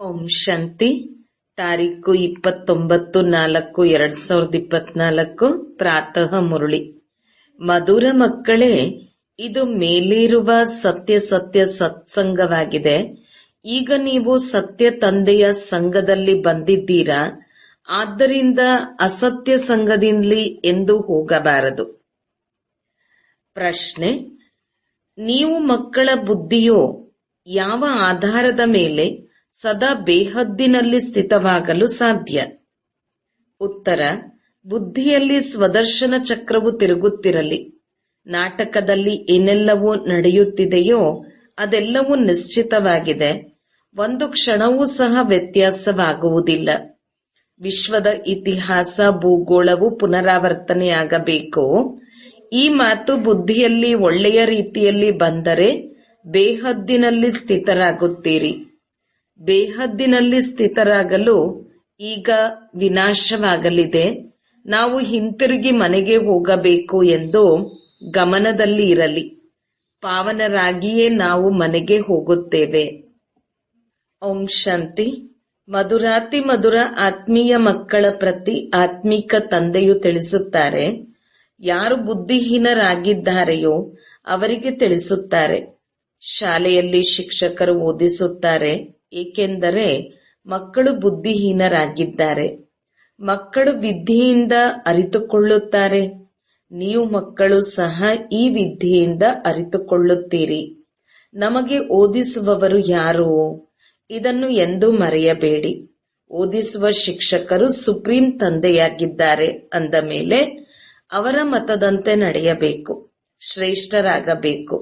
ಓಂ ಶಾಂತಿ. ತಾರೀಕು 29/4/2024. ಪ್ರಾತಃ ಮುರಳಿ. ಮಧುರ ಮಕ್ಕಳೇ, ಇದು ಮೇಲಿರುವ ಸತ್ಯ ಸತ್ಸಂಗವಾಗಿದೆ. ಈಗ ನೀವು ಸತ್ಯ ತಂದೆಯ ಸಂಘದಲ್ಲಿ ಬಂದಿದ್ದೀರಾ. ಆದ್ದರಿಂದ ಅಸತ್ಯ ಸಂಘದಲ್ಲಿ ಎಂದು ಹೋಗಬಾರದು. ಪ್ರಶ್ನೆ: ನೀವು ಮಕ್ಕಳ ಬುದ್ಧಿಯು ಯಾವ ಆಧಾರದ ಮೇಲೆ ಸದಾ ಬೇಹದ್ದಿನಲ್ಲಿ ಸ್ಥಿತವಾಗಲು ಸಾಧ್ಯ? ಉತ್ತರ: ಬುದ್ಧಿಯಲ್ಲಿ ಸ್ವದರ್ಶನ ಚಕ್ರವು ತಿರುಗುತ್ತಿರಲಿ. ನಾಟಕದಲ್ಲಿ ಏನೆಲ್ಲವೂ ನಡೆಯುತ್ತಿದೆಯೋ ಅದೆಲ್ಲವೂ ನಿಶ್ಚಿತವಾಗಿದೆ. ಒಂದು ಕ್ಷಣವೂ ಸಹ ವ್ಯತ್ಯಾಸವಾಗುವುದಿಲ್ಲ. ವಿಶ್ವದ ಇತಿಹಾಸ ಭೂಗೋಳವು ಪುನರಾವರ್ತನೆಯಾಗಬೇಕು. ಈ ಮಾತು ಬುದ್ಧಿಯಲ್ಲಿ ಒಳ್ಳೆಯ ರೀತಿಯಲ್ಲಿ ಬಂದರೆ ಬೇಹದ್ದಿನಲ್ಲಿ ಸ್ಥಿತರಾಗುತ್ತೀರಿ. ಬೇಹದ್ದಿನಲ್ಲಿ ಸ್ಥಿತರಾಗಲು ಈಗ ವಿನಾಶವಾಗಲಿದೆ. ನಾವು ಹಿಂತಿರುಗಿ ಮನೆಗೆ ಹೋಗಬೇಕು ಎಂದು ಗಮನದಲ್ಲಿ ಇರಲಿ. ಪಾವನರಾಗಿಯೇ ನಾವು ಮನೆಗೆ ಹೋಗುತ್ತೇವೆ. ಓಂ ಶಾಂತಿ. ಮಧುರಾತಿ ಮಧುರ ಆತ್ಮೀಯ ಮಕ್ಕಳ ಪ್ರತಿ ಆತ್ಮಿಕ ತಂದೆಯು ತಿಳಿಸುತ್ತಾರೆ. ಯಾರು ಬುದ್ಧಿಹೀನರಾಗಿದ್ದಾರೆಯೋ ಅವರಿಗೆ ತಿಳಿಸುತ್ತಾರೆ. ಶಾಲೆಯಲ್ಲಿ ಶಿಕ್ಷಕರು ಓದಿಸುತ್ತಾರೆ, ಏಕೆಂದರೆ ಮಕ್ಕಳು ಬುದ್ಧಿಹೀನರಾಗಿದ್ದಾರೆ. ಮಕ್ಕಳು ವಿದ್ಯೆಯಿಂದ ಅರಿತುಕೊಳ್ಳುತ್ತಾರೆ. ನೀವು ಮಕ್ಕಳು ಸಹ ಈ ವಿದ್ಯೆಯಿಂದ ಅರಿತುಕೊಳ್ಳುತ್ತೀರಿ. ನಮಗೆ ಓದಿಸುವವರು ಯಾರು? ಇದನ್ನು ಎಂದೂ ಮರೆಯಬೇಡಿ. ಓದಿಸುವ ಶಿಕ್ಷಕರು ಸುಪ್ರೀಂ ತಂದೆಯಾಗಿದ್ದಾರೆ ಅಂದ ಮೇಲೆ ಅವರ ಮತದಂತೆ ನಡೆಯಬೇಕು, ಶ್ರೇಷ್ಠರಾಗಬೇಕು.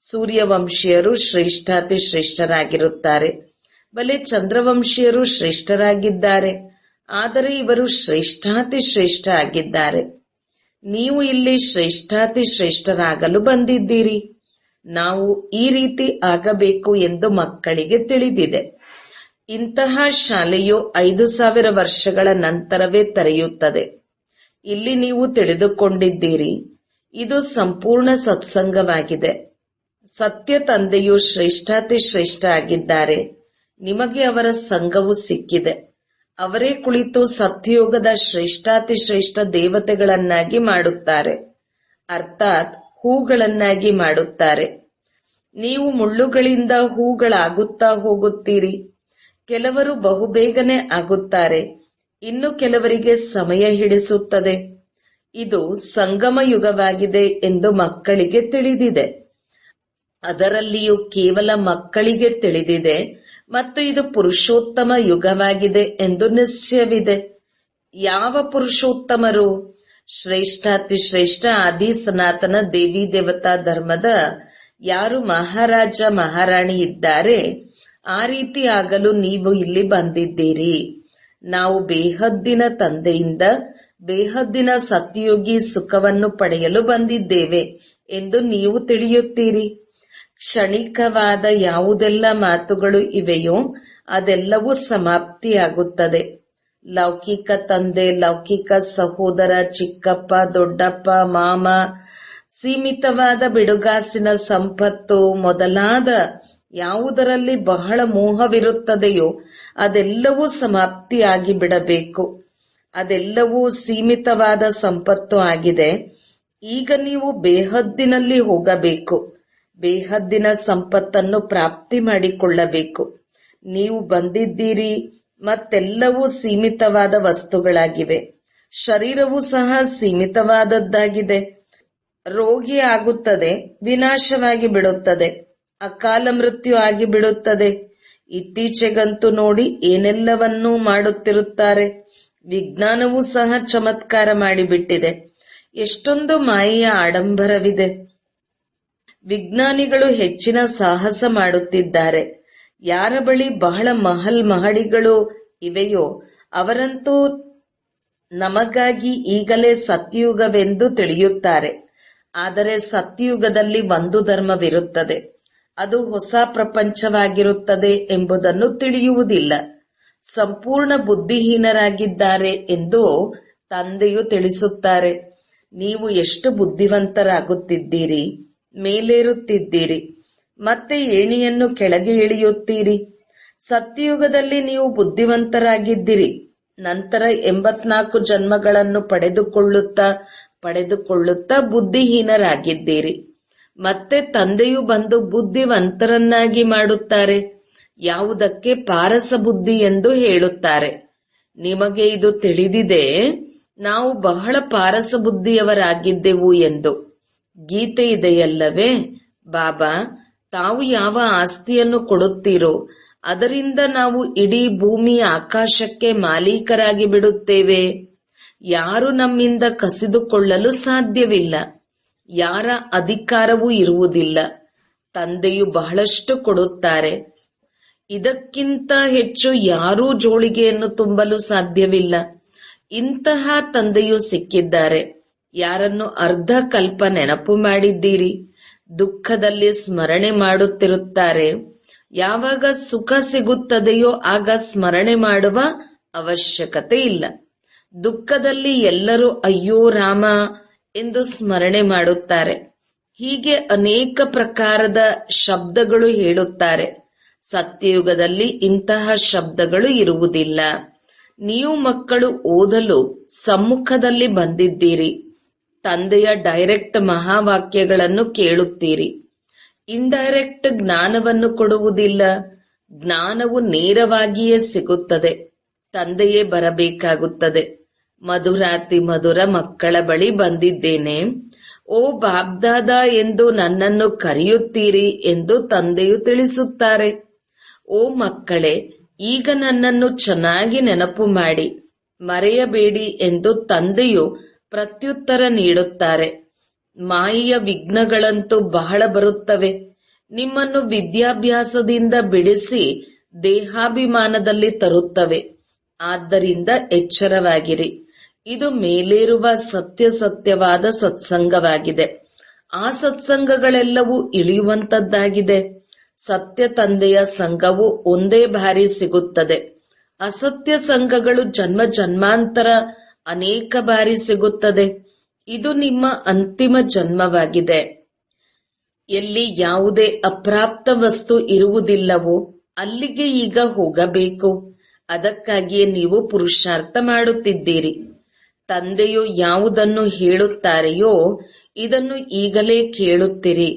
ಸೂರ್ಯವಂಶೀಯರು ಶ್ರೇಷ್ಠಾತಿ ಶ್ರೇಷ್ಠರಾಗಿರುತ್ತಾರೆ. ಬಲೆ ಚಂದ್ರವಂಶೀಯರು ಶ್ರೇಷ್ಠರಾಗಿದ್ದಾರೆ, ಆದರೆ ಇವರು ಶ್ರೇಷ್ಠಾತಿ ಶ್ರೇಷ್ಠ ಆಗಿದ್ದಾರೆ. ನೀವು ಇಲ್ಲಿ ಶ್ರೇಷ್ಠಾತಿ ಶ್ರೇಷ್ಠರಾಗಲು ಬಂದಿದ್ದೀರಿ. ನಾವು ಈ ರೀತಿ ಆಗಬೇಕು ಎಂದು ಮಕ್ಕಳಿಗೆ ತಿಳಿದಿದೆ. ಇಂತಹ ಶಾಲೆಯು 5000 ವರ್ಷಗಳ ನಂತರವೇ ತೆರೆಯುತ್ತದೆ. ಇಲ್ಲಿ ನೀವು ತಿಳಿದುಕೊಂಡಿದ್ದೀರಿ, ಇದು ಸಂಪೂರ್ಣ ಸತ್ಸಂಗವಾಗಿದೆ. ಸತ್ಯ ತಂದೆಯು ಶ್ರೇಷ್ಠಾತಿ ಶ್ರೇಷ್ಠ ಆಗಿದ್ದಾರೆ. ನಿಮಗೆ ಅವರ ಸಂಘವು ಸಿಕ್ಕಿದೆ. ಅವರೇ ಕುಳಿತು ಸತ್ಯಯೋಗದ ಶ್ರೇಷ್ಠಾತಿ ಶ್ರೇಷ್ಠ ದೇವತೆಗಳನ್ನಾಗಿ ಮಾಡುತ್ತಾರೆ, ಅರ್ಥಾತ್ ಹೂಗಳನ್ನಾಗಿ ಮಾಡುತ್ತಾರೆ. ನೀವು ಮುಳ್ಳುಗಳಿಂದ ಹೂಗಳಾಗುತ್ತಾ ಹೋಗುತ್ತೀರಿ. ಕೆಲವರು ಬಹುಬೇಗನೆ ಆಗುತ್ತಾರೆ, ಇನ್ನು ಕೆಲವರಿಗೆ ಸಮಯ ಹಿಡಿಸುತ್ತದೆ. ಇದು ಸಂಗಮ ಯುಗವಾಗಿದೆ ಎಂದು ಮಕ್ಕಳಿಗೆ ತಿಳಿದಿದೆ. ಅದರಲ್ಲಿಯೂ ಕೇವಲ ಮಕ್ಕಳಿಗೆ ತಿಳಿದಿದೆ. ಮತ್ತು ಇದು ಪುರುಷೋತ್ತಮ ಯುಗವಾಗಿದೆ ಎಂದು ನಿಶ್ಚಯವಿದೆ. ಯಾವ ಪುರುಷೋತ್ತಮರು? ಶ್ರೇಷ್ಠಾತಿ ಶ್ರೇಷ್ಠ ಆದಿ ಸನಾತನ ದೇವಿ ದೇವತಾ ಧರ್ಮದ ಯಾರು ಮಹಾರಾಜ ಮಹಾರಾಣಿ ಇದ್ದಾರೆ, ಆ ರೀತಿ ಆಗಲು ನೀವು ಇಲ್ಲಿ ಬಂದಿದ್ದೀರಿ. ನಾವು ಬೇಹದ್ದಿನ ತಂದೆಯಿಂದ ಬೇಹದ್ದಿನ ಸತ್ಯಯೋಗಿ ಸುಖವನ್ನು ಪಡೆಯಲು ಬಂದಿದ್ದೇವೆ ಎಂದು ನೀವು ತಿಳಿಯುತ್ತೀರಿ. ಕ್ಷಣಿಕವಾದ ಯಾವುದೆಲ್ಲ ಮಾತುಗಳು ಇವೆಯೋ ಅದೆಲ್ಲವೂ ಸಮಾಪ್ತಿಯಾಗುತ್ತದೆ. ಲೌಕಿಕ ತಂದೆ, ಲೌಕಿಕ ಸಹೋದರ, ಚಿಕ್ಕಪ್ಪ, ದೊಡ್ಡಪ್ಪ, ಮಾಮ, ಸೀಮಿತವಾದ ಬಿಡುಗಾಸಿನ ಸಂಪತ್ತು ಮೊದಲಾದ ಯಾವುದರಲ್ಲಿ ಬಹಳ ಮೋಹವಿರುತ್ತದೆಯೋ ಅದೆಲ್ಲವೂ ಸಮಾಪ್ತಿಯಾಗಿ ಬಿಡಬೇಕು. ಅದೆಲ್ಲವೂ ಸೀಮಿತವಾದ ಸಂಪತ್ತು ಆಗಿದೆ. ಈಗ ನೀವು ಬೇಹದ್ದಿನಲ್ಲಿ ಹೋಗಬೇಕು. ಬೇಹದ್ದಿನ ಸಂಪತ್ತನ್ನು ಪ್ರಾಪ್ತಿ ಮಾಡಿಕೊಳ್ಳಬೇಕು. ನೀವು ಬಂದಿದ್ದೀರಿ ಮತ್ತೆಲ್ಲವೂ ಸೀಮಿತವಾದ ವಸ್ತುಗಳಾಗಿವೆ. ಶರೀರವೂ ಸಹ ಸೀಮಿತವಾದದ್ದಾಗಿದೆ. ರೋಗಿ ಆಗುತ್ತದೆ, ವಿನಾಶವಾಗಿ ಬಿಡುತ್ತದೆ, ಅಕಾಲ ಮೃತ್ಯು ಆಗಿ ಬಿಡುತ್ತದೆ. ಇತ್ತೀಚೆಗಂತೂ ನೋಡಿ ಏನೆಲ್ಲವನ್ನೂ ಮಾಡುತ್ತಿರುತ್ತಾರೆ. ವಿಜ್ಞಾನವೂ ಸಹ ಚಮತ್ಕಾರ ಮಾಡಿಬಿಟ್ಟಿದೆ. ಎಷ್ಟೊಂದು ಮಾಯೆಯ ಆಡಂಬರವಿದೆ. ವಿಜ್ಞಾನಿಗಳು ಹೆಚ್ಚಿನ ಸಾಹಸ ಮಾಡುತ್ತಿದ್ದಾರೆ. ಯಾರ ಬಳಿ ಬಹಳ ಮಹಡಿಗಳು ಇವೆಯೋ ಅವರಂತೂ ನಮಗಾಗಿ ಈಗಲೇ ಸತ್ಯಯುಗವೆಂದು ತಿಳಿಯುತ್ತಾರೆ. ಆದರೆ ಸತ್ಯಯುಗದಲ್ಲಿ ಒಂದು ಧರ್ಮವಿರುತ್ತದೆ, ಅದು ಹೊಸ ಪ್ರಪಂಚವಾಗಿರುತ್ತದೆ ಎಂಬುದನ್ನು ತಿಳಿಯುವುದಿಲ್ಲ. ಸಂಪೂರ್ಣ ಬುದ್ಧಿಹೀನರಾಗಿದ್ದಾರೆ ಎಂದು ತಂದೆಯು ತಿಳಿಸುತ್ತಾರೆ. ನೀವು ಎಷ್ಟು ಬುದ್ಧಿವಂತರಾಗುತ್ತಿದ್ದೀರಿ, ಮೇಲೇರುತ್ತಿದ್ದೀರಿ, ಮತ್ತೆ ಏಣಿಯನ್ನು ಕೆಳಗೆ ಇಳಿಯುತ್ತೀರಿ. ಸತ್ಯಯುಗದಲ್ಲಿ ನೀವು ಬುದ್ಧಿವಂತರಾಗಿದ್ದಿರಿ. ನಂತರ 84 ಜನ್ಮಗಳನ್ನು ಪಡೆದುಕೊಳ್ಳುತ್ತಾ ಬುದ್ಧಿಹೀನರಾಗಿದ್ದೀರಿ. ಮತ್ತೆ ತಂದೆಯು ಬಂದು ಬುದ್ಧಿವಂತರನ್ನಾಗಿ ಮಾಡುತ್ತಾರೆ. ಯಾವುದಕ್ಕೆ ಪಾರಸ ಬುದ್ಧಿ ಎಂದು ಹೇಳುತ್ತಾರೆ. ನಿಮಗೆ ಇದು ತಿಳಿದಿದೆ, ನಾವು ಬಹಳ ಪಾರಸ ಬುದ್ಧಿಯವರಾಗಿದ್ದೆವು ಎಂದು. ಗೀತೆ ಇದೆಯಲ್ಲವೇ, ಬಾಬಾ ತಾವು ಯಾವ ಆಸ್ತಿಯನ್ನು ಕೊಡುತ್ತೀರೋ ಅದರಿಂದ ನಾವು ಇಡೀ ಭೂಮಿ ಆಕಾಶಕ್ಕೆ ಮಾಲೀಕರಾಗಿ ಬಿಡುತ್ತೇವೆ. ಯಾರು ನಮ್ಮಿಂದ ಕಸಿದುಕೊಳ್ಳಲು ಸಾಧ್ಯವಿಲ್ಲ. ಯಾರ ಅಧಿಕಾರವೂ ಇರುವುದಿಲ್ಲ. ತಂದೆಯು ಬಹಳಷ್ಟು ಕೊಡುತ್ತಾರೆ. ಇದಕ್ಕಿಂತ ಹೆಚ್ಚು ಯಾರೂ ಜೋಳಿಗೆಯನ್ನು ತುಂಬಲು ಸಾಧ್ಯವಿಲ್ಲ. ಇಂತಹ ತಂದೆಯು ಸಿಕ್ಕಿದ್ದಾರೆ. ಯಾರನ್ನು ಅರ್ಧ ಕಲ್ಪ ನೆನಪು ಮಾಡಿದ್ದೀರಿ. ದುಃಖದಲ್ಲಿ ಸ್ಮರಣೆ ಮಾಡುತ್ತಿರುತ್ತಾರೆ. ಯಾವಾಗ ಸುಖ ಸಿಗುತ್ತದೆಯೋ ಆಗ ಸ್ಮರಣೆ ಮಾಡುವ ಅವಶ್ಯಕತೆ ಇಲ್ಲ. ದುಃಖದಲ್ಲಿ ಎಲ್ಲರೂ ಅಯ್ಯೋ ರಾಮ ಎಂದು ಸ್ಮರಣೆ ಮಾಡುತ್ತಾರೆ. ಹೀಗೆ ಅನೇಕ ಪ್ರಕಾರದ ಶಬ್ದಗಳು ಹೇಳುತ್ತಾರೆ. ಸತ್ಯಯುಗದಲ್ಲಿ ಇಂತಹ ಶಬ್ದಗಳು ಇರುವುದಿಲ್ಲ. ನೀವು ಮಕ್ಕಳು ಓದಲು ಸಮ್ಮುಖದಲ್ಲಿ ಬಂದಿದ್ದೀರಿ. ತಂದೆಯ ಡೈರೆಕ್ಟ್ ಮಹಾವಾಕ್ಯಗಳನ್ನು ಕೇಳುತ್ತೀರಿ. ಇಂಡೈರೆಕ್ಟ್ ಜ್ಞಾನವನ್ನು ಕೊಡುವುದಿಲ್ಲ. ಜ್ಞಾನವು ನೇರವಾಗಿಯೇ ಸಿಗುತ್ತದೆ. ತಂದೆಯೇ ಬರಬೇಕಾಗುತ್ತದೆ. ಮಧುರಾತಿ ಮಧುರ ಮಕ್ಕಳ ಬಳಿ ಬಂದಿದ್ದೇನೆ. ಓ ಬಾಬ್ದಾದ ಎಂದು ನನ್ನನ್ನು ಕರೆಯುತ್ತೀರಿ ಎಂದು ತಂದೆಯು ತಿಳಿಸುತ್ತಾರೆ. ಓ ಮಕ್ಕಳೇ, ಈಗ ನನ್ನನ್ನು ಚೆನ್ನಾಗಿ ನೆನಪು ಮಾಡಿ, ಮರೆಯಬೇಡಿ ಎಂದು ತಂದೆಯು ಪ್ರತ್ಯುತ್ತರ ನೀಡುತ್ತಾರೆ. ಮಾಯೆಯ ವಿಘ್ನಗಳಂತೂ ಬಹಳ ಬರುತ್ತವೆ. ನಿಮ್ಮನ್ನು ವಿದ್ಯಾಭ್ಯಾಸದಿಂದ ಬಿಡಿಸಿ ದೇಹಾಭಿಮಾನದಲ್ಲಿ ತರುತ್ತವೆ. ಆದ್ದರಿಂದ ಎಚ್ಚರವಾಗಿರಿ. ಇದು ಮೇಲೇರುವ ಸತ್ಯವಾದ ಸತ್ಸಂಗವಾಗಿದೆ. ಆ ಸತ್ಸಂಗಗಳೆಲ್ಲವೂ ಇಳಿಯುವಂತದ್ದಾಗಿದೆ. ಸತ್ಯ ತಂದೆಯ ಸಂಘವು ಒಂದೇ ಬಾರಿ ಸಿಗುತ್ತದೆ. ಅಸತ್ಯ ಸಂಘಗಳು ಜನ್ಮ ಜನ್ಮಾಂತರ ಅನೇಕ ಬಾರಿ ಸಿಗುತ್ತದೆ. ಇದು ನಿಮ್ಮ ಅಂತಿಮ ಜನ್ಮವಾಗಿದೆ. ಎಲ್ಲಿ ಯಾವುದೇ ಅಪ್ರಾಪ್ತ ವಸ್ತು ಇರುವುದಿಲ್ಲವೋ ಅಲ್ಲಿಗೆ ಈಗ ಹೋಗಬೇಕು. ಅದಕ್ಕಾಗಿಯೇ ನೀವು ಪುರುಷಾರ್ಥ ಮಾಡುತ್ತಿದ್ದೀರಿ. ತಂದೆಯು ಯಾವುದನ್ನು ಹೇಳುತ್ತಾರೆಯೋ ಇದನ್ನು ಈಗಲೇ ಕೇಳುತ್ತೀರಿ.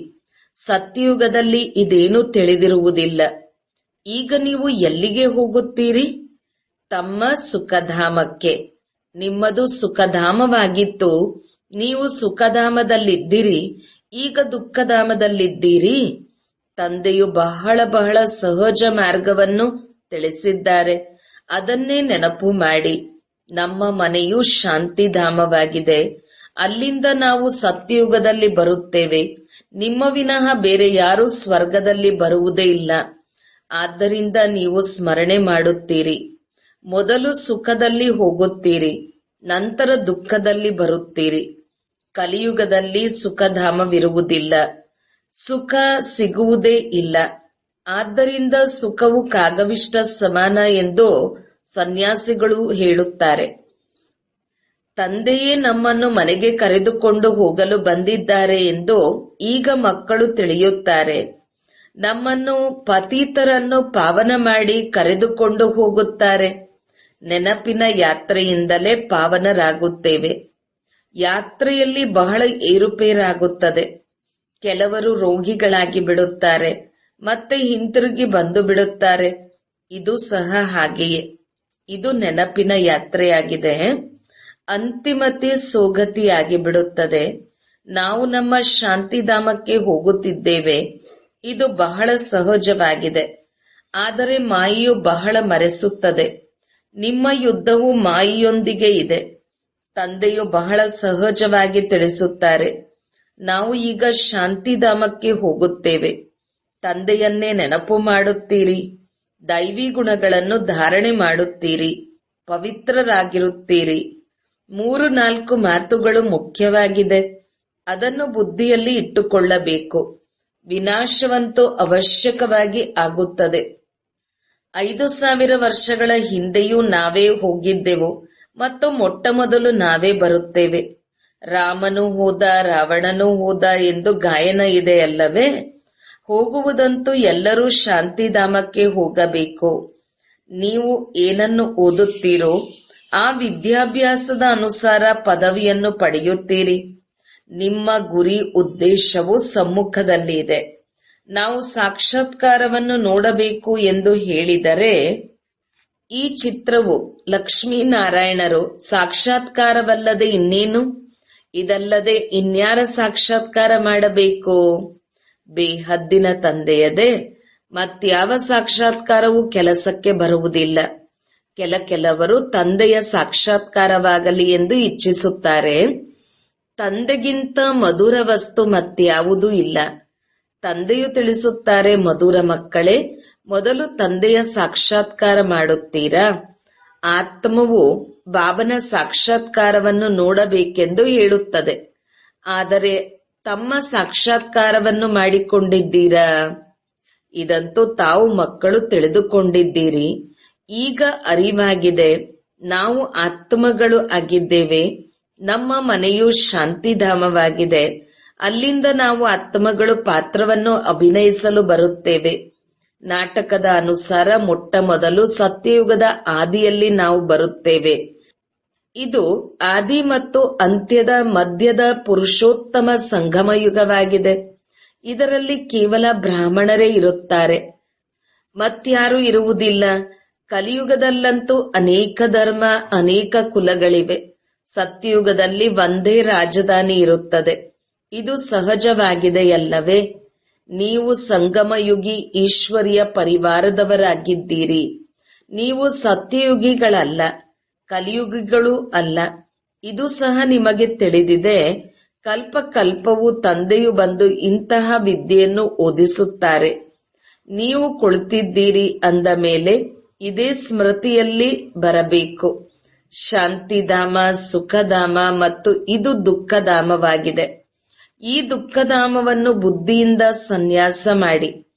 ಸತ್ಯಯುಗದಲ್ಲಿ ಇದೇನೂ ತಿಳಿದಿರುವುದಿಲ್ಲ. ಈಗ ನೀವು ಎಲ್ಲಿಗೆ ಹೋಗುತ್ತೀರಿ? ತಮ್ಮ ಸುಖಧಾಮಕ್ಕೆ. ನಿಮ್ಮದು ಸುಖಧಾಮವಾಗಿತ್ತು. ನೀವು ಸುಖಧಾಮದಲ್ಲಿದ್ದಿರಿ. ಈಗ ದುಃಖಧಾಮದಲ್ಲಿದ್ದೀರಿ. ತಂದೆಯು ಬಹಳ ಸಹಜ ಮಾರ್ಗವನ್ನು ತಿಳಿಸಿದ್ದಾರೆ. ಅದನ್ನೇ ನೆನಪು ಮಾಡಿ. ನಮ್ಮ ಮನೆಯು ಶಾಂತಿಧಾಮವಾಗಿದೆ. ಅಲ್ಲಿಂದ ನಾವು ಸತ್ಯಯುಗದಲ್ಲಿ ಬರುತ್ತೇವೆ. ನಿಮ್ಮ ವಿನಃ ಬೇರೆ ಯಾರೂ ಸ್ವರ್ಗದಲ್ಲಿ ಬರುವುದೇ ಇಲ್ಲ. ಆದ್ದರಿಂದ ನೀವು ಸ್ಮರಣೆ ಮಾಡುತ್ತೀರಿ. ಮೊದಲು ಸುಖದಲ್ಲಿ ಹೋಗುತ್ತೀರಿ, ನಂತರ ದುಃಖದಲ್ಲಿ ಬರುತ್ತೀರಿ. ಕಲಿಯುಗದಲ್ಲಿ ಸುಖಧಾಮವಿರುವುದಿಲ್ಲ. ಸುಖ ಸಿಗುವುದೇ ಇಲ್ಲ. ಆದ್ದರಿಂದ ಸುಖವು ಕಾಗವಿಷ್ಟ ಸಮಾನ ಎಂದು ಸನ್ಯಾಸಿಗಳು ಹೇಳುತ್ತಾರೆ. ತಂದೆಯೇ ನಮ್ಮನ್ನು ಮನೆಗೆ ಕರೆದುಕೊಂಡು ಹೋಗಲು ಬಂದಿದ್ದಾರೆ ಎಂದು ಈಗ ಮಕ್ಕಳು ತಿಳಿಯುತ್ತಾರೆ. ನಮ್ಮನ್ನು ಪತಿತರನ್ನು ಪಾವನ ಮಾಡಿ ಕರೆದುಕೊಂಡು ಹೋಗುತ್ತಾರೆ. ನೆನಪಿನ ಯಾತ್ರೆಯಿಂದಲೇ ಪಾವನರಾಗುತ್ತೇವೆ. ಯಾತ್ರೆಯಲ್ಲಿ ಬಹಳ ಏರುಪೇರಾಗುತ್ತದೆ. ಕೆಲವರು ರೋಗಿಗಳಾಗಿ ಬಿಡುತ್ತಾರೆ, ಮತ್ತೆ ಹಿಂತಿರುಗಿ ಬಂದು ಬಿಡುತ್ತಾರೆ. ಇದು ಸಹ ಹಾಗೆಯೇ. ಇದು ನೆನಪಿನ ಯಾತ್ರೆಯಾಗಿದೆ. ಅಂತಿಮತೆ ಸೋಗತಿಯಾಗಿ ಬಿಡುತ್ತದೆ. ನಾವು ನಮ್ಮ ಶಾಂತಿಧಾಮಕ್ಕೆ ಹೋಗುತ್ತಿದ್ದೇವೆ. ಇದು ಬಹಳ ಸಹಜವಾಗಿದೆ. ಆದರೆ ಮಾಯೆಯು ಬಹಳ ಮರೆಸುತ್ತದೆ. ನಿಮ್ಮ ಯುದ್ಧವು ಮಾಯೆಯೊಂದಿಗೆ ಇದೆ. ತಂದೆಯು ಬಹಳ ಸಹಜವಾಗಿ ತಿಳಿಸುತ್ತಾರೆ. ನಾವು ಈಗ ಶಾಂತಿಧಾಮಕ್ಕೆ ಹೋಗುತ್ತೇವೆ. ತಂದೆಯನ್ನೇ ನೆನಪು ಮಾಡುತ್ತೀರಿ. ದೈವಿ ಗುಣಗಳನ್ನು ಧಾರಣೆ ಮಾಡುತ್ತೀರಿ. ಪವಿತ್ರರಾಗಿರುತ್ತೀರಿ. 3-4 ಮಾತುಗಳು ಮುಖ್ಯವಾಗಿದೆ. ಅದನ್ನು ಬುದ್ಧಿಯಲ್ಲಿ ಇಟ್ಟುಕೊಳ್ಳಬೇಕು. ವಿನಾಶವಂತೂ ಅವಶ್ಯಕವಾಗಿ ಆಗುತ್ತದೆ. 5000 ವರ್ಷಗಳ ಹಿಂದೆಯೂ ನಾವೇ ಹೋಗಿದ್ದೆವು ಮತ್ತು ಮೊಟ್ಟಮೊದಲು ನಾವೇ ಬರುತ್ತೇವೆ. ರಾಮನು ಹೋದ, ರಾವಣನೂ ಹೋದ ಎಂದು ಗಾಯನ ಇದೆ ಅಲ್ಲವೇ? ಹೋಗುವುದಂತೂ ಎಲ್ಲರೂ ಶಾಂತಿಧಾಮಕ್ಕೆ ಹೋಗಬೇಕು. ನೀವು ಏನನ್ನು ಓದುತ್ತೀರೋ ಆ ವಿದ್ಯಾಭ್ಯಾಸದ ಅನುಸಾರ ಪದವಿಯನ್ನು ಪಡೆಯುತ್ತೀರಿ. ನಿಮ್ಮ ಗುರಿ ಉದ್ದೇಶವು ಸಮ್ಮುಖದಲ್ಲಿ ಇದೆ. ನಾವು ಸಾಕ್ಷಾತ್ಕಾರವನ್ನು ನೋಡಬೇಕು ಎಂದು ಹೇಳಿದರೆ ಈ ಚಿತ್ರವು ಲಕ್ಷ್ಮೀನಾರಾಯಣರು ಸಾಕ್ಷಾತ್ಕಾರವಲ್ಲದೆ ಇನ್ನೇನು? ಇದಲ್ಲದೆ ಇನ್ಯಾರ ಸಾಕ್ಷಾತ್ಕಾರ ಮಾಡಬೇಕು? ಬೇಹದ್ದಿನ ತಂದೆಯದೇ. ಮತ್ಯಾವ ಸಾಕ್ಷಾತ್ಕಾರವೂ ಕೆಲಸಕ್ಕೆ ಬರುವುದಿಲ್ಲ. ಕೆಲವರು ತಂದೆಯ ಸಾಕ್ಷಾತ್ಕಾರವಾಗಲಿ ಎಂದು ಇಚ್ಛಿಸುತ್ತಾರೆ. ತಂದೆಗಿಂತ ಮಧುರ ವಸ್ತು ಮತ್ಯಾವುದೂ ಇಲ್ಲ. ತಂದೆಯು ತಿಳಿಸುತ್ತಾರೆ, ಮಧುರ ಮಕ್ಕಳೇ, ಮೊದಲು ತಂದೆಯ ಸಾಕ್ಷಾತ್ಕಾರ ಮಾಡುತ್ತೀರಾ? ಆತ್ಮವು ಬಾಬನ ಸಾಕ್ಷಾತ್ಕಾರವನ್ನು ನೋಡಬೇಕೆಂದು ಹೇಳುತ್ತದೆ. ಆದರೆ ತಮ್ಮ ಸಾಕ್ಷಾತ್ಕಾರವನ್ನು ಮಾಡಿಕೊಂಡಿದ್ದೀರಾ? ಇದಂತೂ ತಾವು ಮಕ್ಕಳು ತಿಳಿದುಕೊಂಡಿದ್ದೀರಿ. ಈಗ ಅರಿವಾಗಿದೆ, ನಾವು ಆತ್ಮಗಳು ಆಗಿದ್ದೇವೆ. ನಮ್ಮ ಮನೆಯು ಶಾಂತಿಧಾಮವಾಗಿದೆ. ಅಲ್ಲಿಂದ ನಾವು ಆತ್ಮಗಳು ಪಾತ್ರವನ್ನು ಅಭಿನಯಿಸಲು ಬರುತ್ತೇವೆ. ನಾಟಕದ ಅನುಸಾರ ಮೊಟ್ಟ ಮೊದಲು ಸತ್ಯಯುಗದ ಆದಿಯಲ್ಲಿ ನಾವು ಬರುತ್ತೇವೆ. ಇದು ಆದಿ ಮತ್ತು ಅಂತ್ಯದ ಮಧ್ಯದ ಪುರುಷೋತ್ತಮ ಸಂಗಮಯುಗವಾಗಿದೆ. ಇದರಲ್ಲಿ ಕೇವಲ ಬ್ರಾಹ್ಮಣರೇ ಇರುತ್ತಾರೆ, ಮತ್ಯಾರೂ ಇರುವುದಿಲ್ಲ. ಕಲಿಯುಗದಲ್ಲಂತೂ ಅನೇಕ ಧರ್ಮ, ಅನೇಕ ಕುಲಗಳಿವೆ. ಸತ್ಯಯುಗದಲ್ಲಿ ಒಂದೇ ರಾಜಧಾನಿ ಇರುತ್ತದೆ. ಇದು ಸಹಜವಾಗಿದೆಯಲ್ಲವೇ? ನೀವು ಸಂಗಮಯುಗಿ ಈಶ್ವರಿಯ ಪರಿವಾರದವರಾಗಿದ್ದೀರಿ. ನೀವು ಸತ್ಯಯುಗಿಗಳಲ್ಲ, ಕಲಿಯುಗಿಗಳೂ ಅಲ್ಲ. ಇದು ಸಹ ನಿಮಗೆ ತಿಳಿದಿದೆ. ಕಲ್ಪ ಕಲ್ಪವೂ ತಂದೆಯು ಬಂದು ಇಂತಹ ವಿದ್ಯೆಯನ್ನು ಓದಿಸುತ್ತಾರೆ. ನೀವು ಕುಳಿತಿದ್ದೀರಿ ಅಂದ ಮೇಲೆ ಇದೇ ಸ್ಮೃತಿಯಲ್ಲಿ ಬರಬೇಕು. ಶಾಂತಿಧಾಮ, ಸುಖಧಾಮ ಮತ್ತು ಇದು ದುಃಖಧಾಮವಾಗಿದೆ. ಈ ದುಃಖಧಾಮವನ್ನು ಬುದ್ಧಿಯಿಂದ ಸನ್ಯಾಸ ಮಾಡಿ.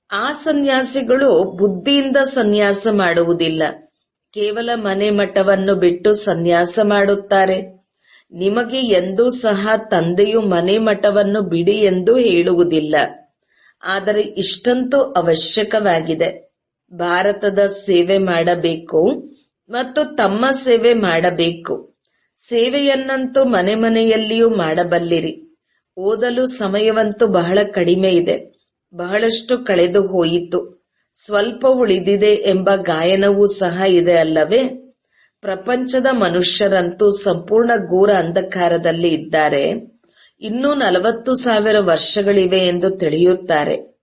ಆ ಸನ್ಯಾಸಿಗಳು ಬುದ್ಧಿಯಿಂದ ಸನ್ಯಾಸ ಮಾಡುವುದಿಲ್ಲ, ಕೇವಲ ಮನೆ ಮಠವನ್ನು ಬಿಟ್ಟು ಸನ್ಯಾಸ ಮಾಡುತ್ತಾರೆ. ನಿಮಗೆ ಎಂದೂ ಸಹ ತಂದೆಯು ಮನೆ ಮಠವನ್ನು ಬಿಡಿ ಎಂದು ಹೇಳುವುದಿಲ್ಲ. ಆದರೆ ಇಷ್ಟಂತೂ ಅವಶ್ಯಕವಾಗಿದೆ, ಭಾರತದ ಸೇವೆ ಮಾಡಬೇಕು ಮತ್ತು ತಮ್ಮ ಸೇವೆ ಮಾಡಬೇಕು. ಸೇವೆಯನ್ನಂತೂ ಮನೆ ಮನೆಯಲ್ಲಿಯೂ ಮಾಡಬಲ್ಲಿರಿ. ಓದಲು ಸಮಯವಂತೂ ಬಹಳ ಕಡಿಮೆ ಇದೆ. ಬಹಳಷ್ಟು ಕಳೆದು ಹೋಯಿತು, ಸ್ವಲ್ಪ ಉಳಿದಿದೆ ಎಂಬ ಗಾಯನವೂ ಸಹ ಇದೆ ಅಲ್ಲವೇ? ಪ್ರಪಂಚದ ಮನುಷ್ಯರಂತೂ ಸಂಪೂರ್ಣ ಘೋರ ಅಂಧಕಾರದಲ್ಲಿ ಇದ್ದಾರೆ. ಇನ್ನೂ 40,000 ವರ್ಷಗಳಿವೆ ಎಂದು ತಿಳಿಯುತ್ತಾರೆ.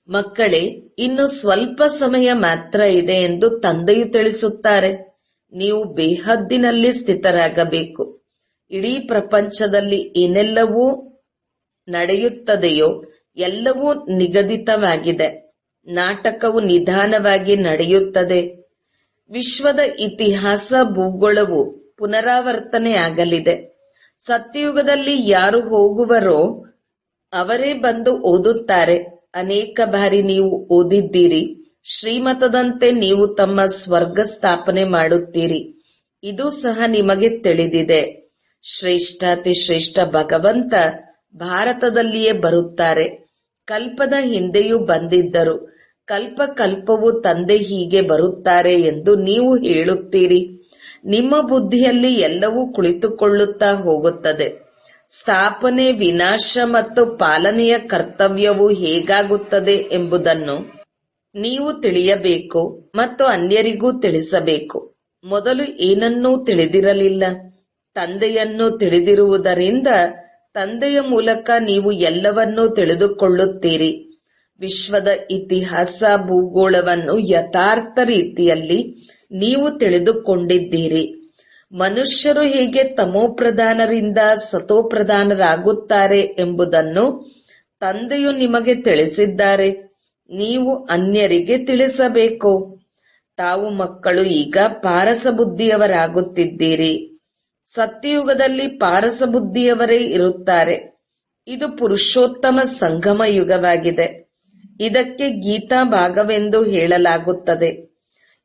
ಮಕ್ಕಳೇ, ಇನ್ನು ಸ್ವಲ್ಪ ಸಮಯ ಮಾತ್ರ ಇದೆ ಎಂದು ತಂದೆಯು ತಿಳಿಸುತ್ತಾರೆ. ನೀವು ಬೇಹದ್ದಿನಲ್ಲಿ ಸ್ಥಿತರಾಗಬೇಕು. ಇಡೀ ಪ್ರಪಂಚದಲ್ಲಿ ಏನೆಲ್ಲವೂ ನಡೆಯುತ್ತದೆಯೋ ಎಲ್ಲವೂ ನಿಗದಿತವಾಗಿದೆ. ನಾಟಕವು ನಿಧಾನವಾಗಿ ನಡೆಯುತ್ತದೆ. ವಿಶ್ವದ ಇತಿಹಾಸ ಭೂಗೋಳವು ಪುನರಾವರ್ತನೆಯಾಗಲಿದೆ. ಸತ್ಯಯುಗದಲ್ಲಿ ಯಾರು ಹೋಗುವರೋ ಅವರೇ ಬಂದು ಓದುತ್ತಾರೆ. ಅನೇಕ ಬಾರಿ ನೀವು ಓದಿದ್ದೀರಿ. ಶ್ರೀಮತದಂತೆ ನೀವು ತಮ್ಮ ಸ್ವರ್ಗ ಸ್ಥಾಪನೆ ಮಾಡುತ್ತೀರಿ. ಇದು ಸಹ ನಿಮಗೆ ತಿಳಿದಿದೆ. ಶ್ರೇಷ್ಠಾತಿ ಶ್ರೇಷ್ಠ ಭಗವಂತ ಭಾರತದಲ್ಲಿಯೇ ಬರುತ್ತಾರೆ. ಕಲ್ಪದ ಹಿಂದೆಯೂ ಬಂದಿದ್ದರು. ಕಲ್ಪ ಕಲ್ಪವೂ ತಂದೆ ಹೀಗೆ ಬರುತ್ತಾರೆ ಎಂದು ನೀವು ಹೇಳುತ್ತೀರಿ. ನಿಮ್ಮ ಬುದ್ಧಿಯಲ್ಲಿ ಎಲ್ಲವೂ ಕುಳಿತುಕೊಳ್ಳುತ್ತಾ ಹೋಗುತ್ತದೆ. ಸ್ಥಾಪನೆ, ವಿನಾಶ ಮತ್ತು ಪಾಲನೆಯ ಕರ್ತವ್ಯವು ಹೇಗಾಗುತ್ತದೆ ಎಂಬುದನ್ನು ನೀವು ತಿಳಿಯಬೇಕು ಮತ್ತು ಅನ್ಯರಿಗೂ ತಿಳಿಸಬೇಕು. ಮೊದಲು ಏನನ್ನೂ ತಿಳಿದಿರಲಿಲ್ಲ. ತಂದೆಯನ್ನು ತಿಳಿದಿರುವುದರಿಂದ ತಂದೆಯ ಮೂಲಕ ನೀವು ಎಲ್ಲವನ್ನೂ ತಿಳಿದುಕೊಳ್ಳುತ್ತೀರಿ. ವಿಶ್ವದ ಇತಿಹಾಸ ಭೂಗೋಳವನ್ನು ಯಥಾರ್ಥ ರೀತಿಯಲ್ಲಿ ನೀವು ತಿಳಿದುಕೊಂಡಿದ್ದೀರಿ. ಮನುಷ್ಯರು ಹೇಗೆ ತಮೋಪ್ರಧಾನರಿಂದ ಸತೋಪ್ರಧಾನರಾಗುತ್ತಾರೆ ಎಂಬುದನ್ನು ತಂದೆಯು ನಿಮಗೆ ತಿಳಿಸಿದ್ದಾರೆ. ನೀವು ಅನ್ಯರಿಗೆ ತಿಳಿಸಬೇಕು. ತಾವು ಮಕ್ಕಳು ಈಗ ಪಾರಸಬುದ್ಧಿಯವರಾಗುತ್ತಿದ್ದೀರಿ. ಸತ್ಯಯುಗದಲ್ಲಿ ಪಾರಸಬುದ್ಧಿಯವರೇ ಇರುತ್ತಾರೆ. ಇದು ಪುರುಷೋತ್ತಮ ಸಂಗಮ ಯುಗವಾಗಿದೆ. ಇದಕ್ಕೆ ಗೀತಾ ಭಾಗವೆಂದು ಹೇಳಲಾಗುತ್ತದೆ.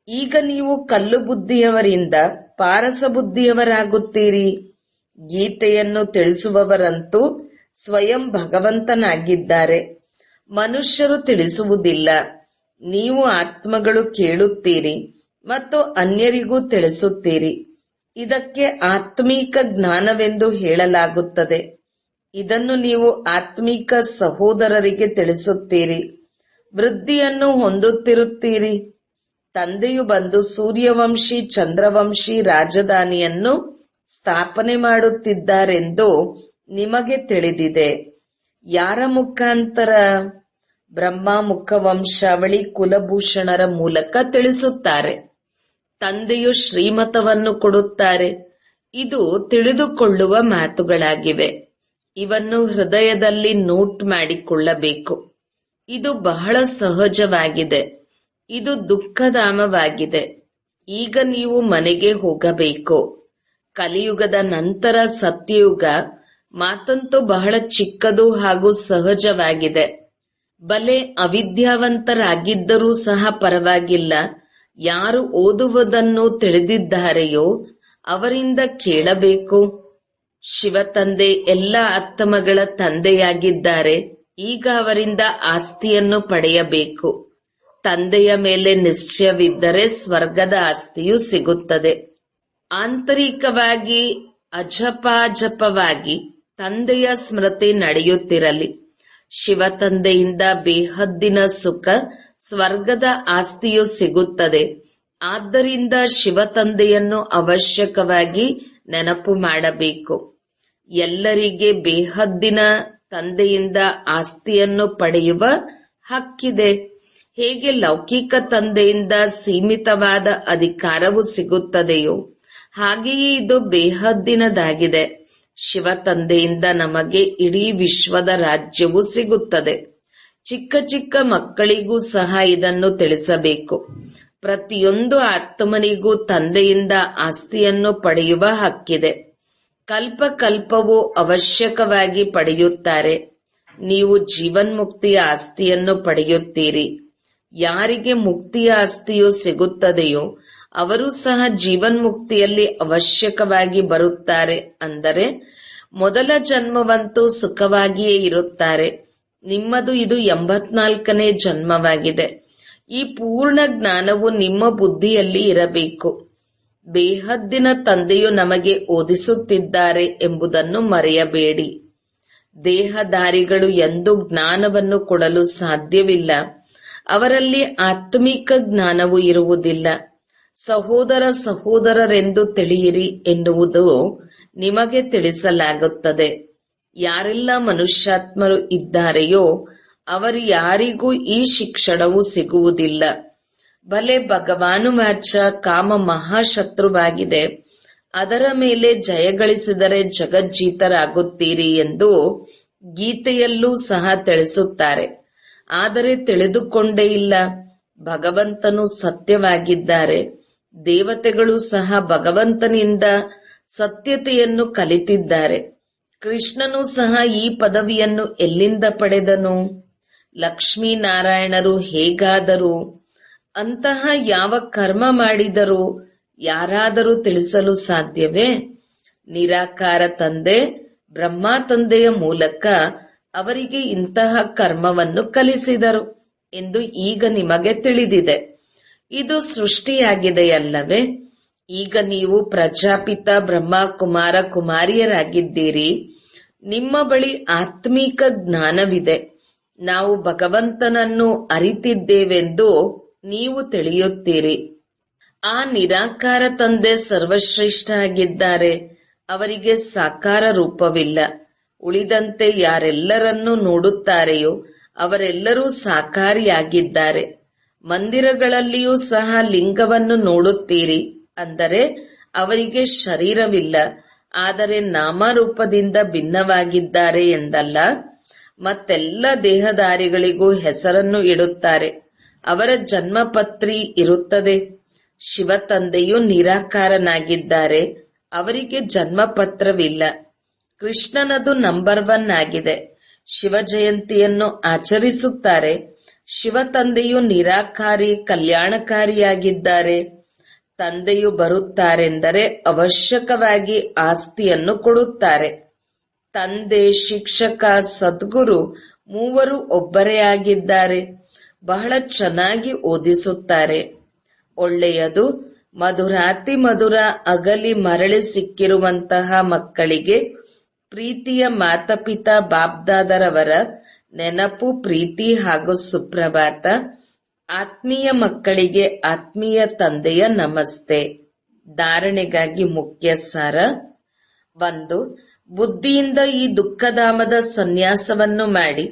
ಈಗ ನೀವು ಕಲ್ಲು ಬುದ್ಧಿಯವರಿಂದ ಪಾರಸಬುದ್ಧಿಯವರಾಗುತ್ತೀರಿ. ಗೀತೆಯನ್ನು ತಿಳಿಸುವವರಂತೂ ಸ್ವಯಂ ಭಗವಂತನಾಗಿದ್ದಾರೆ. ಮನುಷ್ಯರು ತಿಳಿಸುವುದಿಲ್ಲ. ನೀವು ಆತ್ಮಗಳು ಕೇಳುತ್ತೀರಿ ಮತ್ತು ಅನ್ಯರಿಗೂ ತಿಳಿಸುತ್ತೀರಿ. ಇದಕ್ಕೆ ಆತ್ಮೀಕ ಜ್ಞಾನವೆಂದು ಹೇಳಲಾಗುತ್ತದೆ. ಇದನ್ನು ನೀವು ಆತ್ಮೀಕ ಸಹೋದರರಿಗೆ ತಿಳಿಸುತ್ತೀರಿ. ವೃದ್ಧಿಯನ್ನು ಹೊಂದುತ್ತಿರುತ್ತೀರಿ. ತಂದೆಯು ಬಂದು ಸೂರ್ಯವಂಶಿ ಚಂದ್ರವಂಶಿ ರಾಜಧಾನಿಯನ್ನು ಸ್ಥಾಪನೆ ಮಾಡುತ್ತಿದ್ದಾರೆಂದು ನಿಮಗೆ ತಿಳಿದಿದೆ. ಯಾರ ಮುಖಾಂತರ? ಬ್ರಹ್ಮ ಮುಖವಂಶಾವಳಿ ಕುಲಭೂಷಣರ ಮೂಲಕ ತಿಳಿಸುತ್ತಾರೆ. ತಂದೆಯು ಶ್ರೀಮತವನ್ನು ಕೊಡುತ್ತಾರೆ. ಇದು ತಿಳಿದುಕೊಳ್ಳುವ ಮಾತುಗಳಾಗಿವೆ. ಇವನ್ನು ಹೃದಯದಲ್ಲಿ ನೋಟ್ ಮಾಡಿಕೊಳ್ಳಬೇಕು. ಇದು ಬಹಳ ಸಹಜವಾಗಿದೆ. ಇದು ದುಃಖಧಾಮವಾಗಿದೆ. ಈಗ ನೀವು ಮನೆಗೆ ಹೋಗಬೇಕು. ಕಲಿಯುಗದ ನಂತರ ಸತ್ಯಯುಗ. ಮಾತಂತೂ ಬಹಳ ಚಿಕ್ಕದು ಹಾಗೂ ಸಹಜವಾಗಿದೆ. ಬಲೆ ಅವಿದ್ಯಾವಂತರಾಗಿದ್ದರೂ ಸಹ ಪರವಾಗಿಲ್ಲ. ಯಾರು ಓದುವುದನ್ನು ತಿಳಿದಿದ್ದಾರೆಯೋ ಅವರಿಂದ ಕೇಳಬೇಕು. ಶಿವತಂದೆ ಎಲ್ಲ ಆತ್ಮಗಳ ತಂದೆಯಾಗಿದ್ದಾರೆ. ಈಗ ಅವರಿಂದ ಆಸ್ತಿಯನ್ನು ಪಡೆಯಬೇಕು. ತಂದೆಯ ಮೇಲೆ ನಿಶ್ಚಯವಿದ್ದರೆ ಸ್ವರ್ಗದ ಆಸ್ತಿಯು ಸಿಗುತ್ತದೆ. ಆಂತರಿಕವಾಗಿ ಅಜಪಾಜಪವಾಗಿ ತಂದೆಯ ಸ್ಮೃತಿ ನಡೆಯುತ್ತಿರಲಿ. ಶಿವತಂದೆಯಿಂದ ಬೇಹದ್ದಿನ ಸುಖ ಸ್ವರ್ಗದ ಆಸ್ತಿಯು ಸಿಗುತ್ತದೆ. ಆದ್ದರಿಂದ ಶಿವತಂದೆಯನ್ನು ಅವಶ್ಯಕವಾಗಿ ನೆನಪು ಮಾಡಬೇಕು. ಎಲ್ಲರಿಗೆ ಬೇಹದ್ದಿನ ತಂದೆಯಿಂದ ಆಸ್ತಿಯನ್ನು ಪಡೆಯುವ ಹಕ್ಕಿದೆ. ಹೇಗೆ ಲೌಕಿಕ ತಂದೆಯಿಂದ ಸೀಮಿತವಾದ ಅಧಿಕಾರವು ಸಿಗುತ್ತದೆಯೋ ಹಾಗೆಯೇ ಇದು ಬೇಹದ್ದಿನದಾಗಿದೆ. ಶಿವ ತಂದೆಯಿಂದ ನಮಗೆ ಇಡೀ ವಿಶ್ವದ ರಾಜ್ಯವು ಸಿಗುತ್ತದೆ. ಚಿಕ್ಕ ಚಿಕ್ಕ ಮಕ್ಕಳಿಗೂ ಸಹ ಇದನ್ನು ತಿಳಿಸಬೇಕು. ಪ್ರತಿಯೊಂದು ಆತ್ಮನಿಗೂ ತಂದೆಯಿಂದ ಆಸ್ತಿಯನ್ನು ಪಡೆಯುವ ಹಕ್ಕಿದೆ. ಕಲ್ಪ ಕಲ್ಪವೂ ಅವಶ್ಯಕವಾಗಿ ಪಡೆಯುತ್ತಾರೆ. ನೀವು ಜೀವನ್ಮುಕ್ತಿಯ ಆಸ್ತಿಯನ್ನು ಪಡೆಯುತ್ತೀರಿ. ಯಾರಿಗೆ ಮುಕ್ತಿಯ ಆಸ್ತಿಯು ಸಿಗುತ್ತದೆಯೋ ಅವರು ಸಹ ಜೀವನ್ಮುಕ್ತಿಯಲ್ಲಿ ಅವಶ್ಯಕವಾಗಿ ಬರುತ್ತಾರೆ. ಅಂದರೆ ಮೊದಲ ಜನ್ಮವಂತೂ ಸುಖವಾಗಿಯೇ ಇರುತ್ತಾರೆ. ನಿಮ್ಮದು ಇದು 84ನೇ ಜನ್ಮವಾಗಿದೆ. ಈ ಪೂರ್ಣ ಜ್ಞಾನವು ನಿಮ್ಮ ಬುದ್ಧಿಯಲ್ಲಿ ಇರಬೇಕು. ಬೇಹದ್ದಿನ ತಂದೆಯು ನಮಗೆ ಓದಿಸುತ್ತಿದ್ದಾರೆ ಎಂಬುದನ್ನು ಮರೆಯಬೇಡಿ. ದೇಹಧಾರಿಗಳು ಎಂದೂ ಜ್ಞಾನವನ್ನು ಕೊಡಲು ಸಾಧ್ಯವಿಲ್ಲ. ಅವರಲ್ಲಿ ಆತ್ಮಿಕ ಜ್ಞಾನವು ಇರುವುದಿಲ್ಲ. ಸಹೋದರ ಸಹೋದರರೆಂದು ತಿಳಿಯಿರಿ ಎನ್ನುವುದು ನಿಮಗೆ ತಿಳಿಸಲಾಗುತ್ತದೆ. ಯಾರೆಲ್ಲ ಮನುಷ್ಯಾತ್ಮರು ಇದ್ದಾರೆಯೋ ಅವರು ಯಾರಿಗೂ ಈ ಶಿಕ್ಷಣವು ಸಿಗುವುದಿಲ್ಲ. ಭಲೆ ಭಗವಾನುವಾಚ ಕಾಮ ಮಹಾಶತ್ರುವಾಗಿದೆ. ಅದರ ಮೇಲೆ ಜಯಗಳಿಸಿದರೆ ಜಗಜ್ಜೀತರಾಗುತ್ತೀರಿ ಎಂದು ಗೀತೆಯಲ್ಲೂ ಸಹ ತಿಳಿಸುತ್ತಾರೆ. ಆದರೆ ತಿಳಿದುಕೊಂಡೇ ಇಲ್ಲ. ಭಗವಂತನು ಸತ್ಯವಾಗಿದ್ದಾರೆ. ದೇವತೆಗಳು ಸಹ ಭಗವಂತನಿಂದ ಸತ್ಯತೆಯನ್ನು ಕಲಿತಿದ್ದಾರೆ. ಕೃಷ್ಣನು ಸಹ ಈ ಪದವಿಯನ್ನು ಎಲ್ಲಿಂದ ಪಡೆದನು? ಲಕ್ಷ್ಮೀನಾರಾಯಣರು ಹೇಗಾದರು? ಅಂತಹ ಯಾವ ಕರ್ಮ ಮಾಡಿದರು? ಯಾರಾದರೂ ತಿಳಿಸಲು ಸಾಧ್ಯವೇ? ನಿರಾಕಾರ ತಂದೆ ಬ್ರಹ್ಮ ತಂದೆಯ ಮೂಲಕ ಅವರಿಗೆ ಇಂತಹ ಕರ್ಮವನ್ನು ಕಲಿಸಿದರು ಎಂದು ಈಗ ನಿಮಗೆ ತಿಳಿದಿದೆ. ಇದು ಸೃಷ್ಟಿಯಾಗಿದೆಯಲ್ಲವೇ? ಈಗ ನೀವು ಪ್ರಜಾಪಿತ ಬ್ರಹ್ಮ ಕುಮಾರ ಕುಮಾರಿಯರಾಗಿದ್ದೀರಿ. ನಿಮ್ಮ ಬಳಿ ಆತ್ಮೀಕ ಜ್ಞಾನವಿದೆ. ನಾವು ಭಗವಂತನನ್ನು ಅರಿತಿದ್ದೇವೆಂದು ನೀವು ತಿಳಿಯುತ್ತೀರಿ. ಆ ನಿರಾಕಾರ ತಂದೆ ಸರ್ವಶ್ರೇಷ್ಠ ಆಗಿದ್ದಾರೆ. ಅವರಿಗೆ ಸಾಕಾರ ರೂಪವಿಲ್ಲ. ಉಳಿದಂತೆ ಯಾರೆಲ್ಲರನ್ನೂ ನೋಡುತ್ತಾರೆಯೋ ಅವರೆಲ್ಲರೂ ಸಾಕಾರಿಯಾಗಿದ್ದಾರೆ. ಮಂದಿರಗಳಲ್ಲಿಯೂ ಸಹ ಲಿಂಗವನ್ನು ನೋಡುತ್ತೀರಿ. ಅಂದರೆ ಅವರಿಗೆ ಶರೀರವಿಲ್ಲ, ಆದರೆ ನಾಮರೂಪದಿಂದ ಭಿನ್ನವಾಗಿದ್ದಾರೆ ಎಂದಲ್ಲ. ಮತ್ತೆಲ್ಲ ದೇಹಧಾರಿಗಳಿಗೂ ಹೆಸರನ್ನು ಇಡುತ್ತಾರೆ. ಅವರ ಜನ್ಮಪತ್ರಿ ಇರುತ್ತದೆ. ಶಿವತಂದೆಯು ನಿರಾಕಾರನಾಗಿದ್ದಾರೆ. ಅವರಿಗೆ ಜನ್ಮಪತ್ರವಿಲ್ಲ. ಕೃಷ್ಣನದು ನಂಬರ್ 1 ಆಗಿದೆ. ಶಿವ ಜಯಂತಿಯನ್ನು ಆಚರಿಸುತ್ತಾರೆ. ಶಿವತಂದೆಯು ನಿರಾಕಾರಿ ಕಲ್ಯಾಣಕಾರಿಯಾಗಿದ್ದಾರೆ. ತಂದೆಯು ಬರುತ್ತಾರೆಂದರೆ ಅವಶ್ಯಕವಾಗಿ ಆಸ್ತಿಯನ್ನು ಕೊಡುತ್ತಾರೆ. ತಂದೆ, ಶಿಕ್ಷಕ, ಸದ್ಗುರು ಮೂವರು ಒಬ್ಬರೇ ಆಗಿದ್ದಾರೆ. ಬಹಳ ಚೆನ್ನಾಗಿ ಓದಿಸುತ್ತಾರೆ. ಒಳ್ಳೆಯದು. ಮಧುರಾತಿ ಮಧುರ ಅಗಲಿ ಮರಳಿ ಸಿಕ್ಕಿರುವಂತಹ ಮಕ್ಕಳಿಗೆ ಪ್ರೀತಿಯ ಮಾತಾಪಿತಾ ಬಾಬ್ದಾದರವರ ನೆನಪು, ಪ್ರೀತಿ ಹಾಗೂ ಸುಪ್ರಭಾತ. ಆತ್ಮೀಯ ಮಕ್ಕಳಿಗೆ ಆತ್ಮೀಯ ತಂದೆಯ ನಮಸ್ತೆ. ಧಾರಣೆಗಾಗಿ ಮುಖ್ಯ ಸಾರ. 1. ಬುದ್ಧಿಯಿಂದ ಈ ದುಃಖಧಾಮದ ಸನ್ಯಾಸವನ್ನು ಮಾಡಿ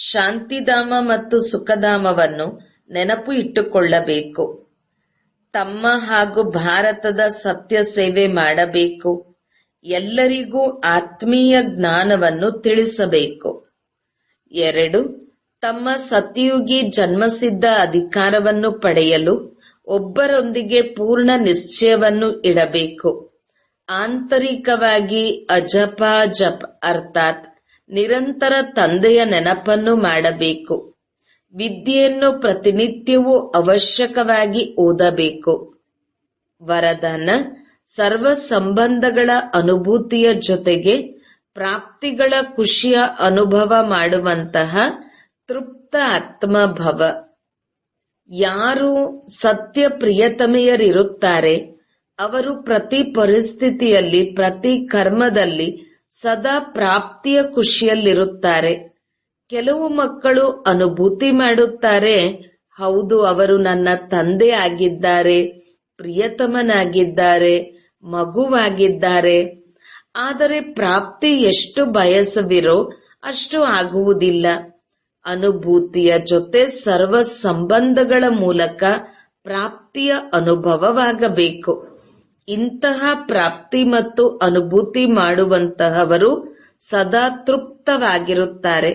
ಶಾಂತಿಧಾಮ ಮತ್ತು ಸುಖಧಾಮವನ್ನು ನೆನಪು ಇಟ್ಟುಕೊಳ್ಳಬೇಕು. ತಮ್ಮ ಹಾಗೂ ಭಾರತದ ಸತ್ಯ ಸೇವೆ ಮಾಡಬೇಕು. ಎಲ್ಲರಿಗೂ ಆತ್ಮೀಯ ಜ್ಞಾನವನ್ನು ತಿಳಿಸಬೇಕು. 2. ತಮ್ಮ ಸತ್ಯುಗಿ ಜನ್ಮಸಿದ್ಧ ಅಧಿಕಾರವನ್ನು ಪಡೆಯಲು ಒಬ್ಬರೊಂದಿಗೆ ಪೂರ್ಣ ನಿಶ್ಚಯವನ್ನು ಇಡಬೇಕು. ಆಂತರಿಕವಾಗಿ ಅಜಪಾಜಪ್ ಅರ್ಥಾತ್ ನಿರಂತರ ತಂದೆಯ ನೆನಪನ್ನು ಮಾಡಬೇಕು. ವಿದ್ಯೆಯನ್ನು ಪ್ರತಿನಿತ್ಯವೂ ಅವಶ್ಯಕವಾಗಿ ಓದಬೇಕು. ವರದಾನ: ಸರ್ವ ಸಂಬಂಧಗಳ ಅನುಭೂತಿಯ ಜೊತೆಗೆ ಪ್ರಾಪ್ತಿಗಳ ಖುಷಿಯ ಅನುಭವ ಮಾಡುವಂತಹ ತೃಪ್ತ ಆತ್ಮಭವ. ಯಾರು ಸತ್ಯ ಪ್ರಿಯತಮೆಯರಿರುತ್ತಾರೆ ಅವರು ಪ್ರತಿ ಪರಿಸ್ಥಿತಿಯಲ್ಲಿ, ಪ್ರತಿ ಕರ್ಮದಲ್ಲಿ ಸದಾ ಪ್ರಾಪ್ತಿಯ ಖುಷಿಯಲ್ಲಿರುತ್ತಾರೆ. ಕೆಲವು ಮಕ್ಕಳು ಅನುಭೂತಿ ಮಾಡುತ್ತಾರೆ, ಹೌದು ಅವರು ನನ್ನ ತಂದೆ ಆಗಿದ್ದಾರೆ, ಪ್ರಿಯತಮನಾಗಿದ್ದಾರೆ, ಮಗುವಾಗಿದ್ದಾರೆ. ಆದರೆ ಪ್ರಾಪ್ತಿ ಎಷ್ಟು ಬಯಸುವಿರೋ ಅಷ್ಟು ಆಗುವುದಿಲ್ಲ. ಅನುಭೂತಿಯ ಜೊತೆ ಸರ್ವ ಸಂಬಂಧಗಳ ಮೂಲಕ ಪ್ರಾಪ್ತಿಯ ಅನುಭವವಾಗಬೇಕು. ಇಂತಹ ಪ್ರಾಪ್ತಿ ಮತ್ತು ಅನುಭೂತಿ ಮಾಡುವಂತಹವರು ಸದಾ ತೃಪ್ತವಾಗಿರುತ್ತಾರೆ.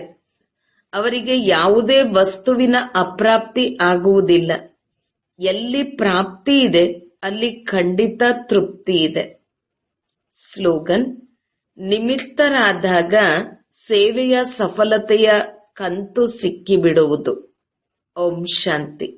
ಅವರಿಗೆ ಯಾವುದೇ ವಸ್ತುವಿನ ಅಪ್ರಾಪ್ತಿ ಆಗುವುದಿಲ್ಲ. ಎಲ್ಲಿ ಪ್ರಾಪ್ತಿ ಇದೆ ಅಲ್ಲಿ ಖಂಡಿತ ತೃಪ್ತಿ ಇದೆ. ಸ್ಲೋಗನ್: ನಿಮಿತ್ತರಾದಾಗ ಸೇವೆಯ ಸಫಲತೆಯ ಕಂತು ಸಿಕ್ಕಿಬಿಡುವುದು. ಓಂ ಶಾಂತಿ.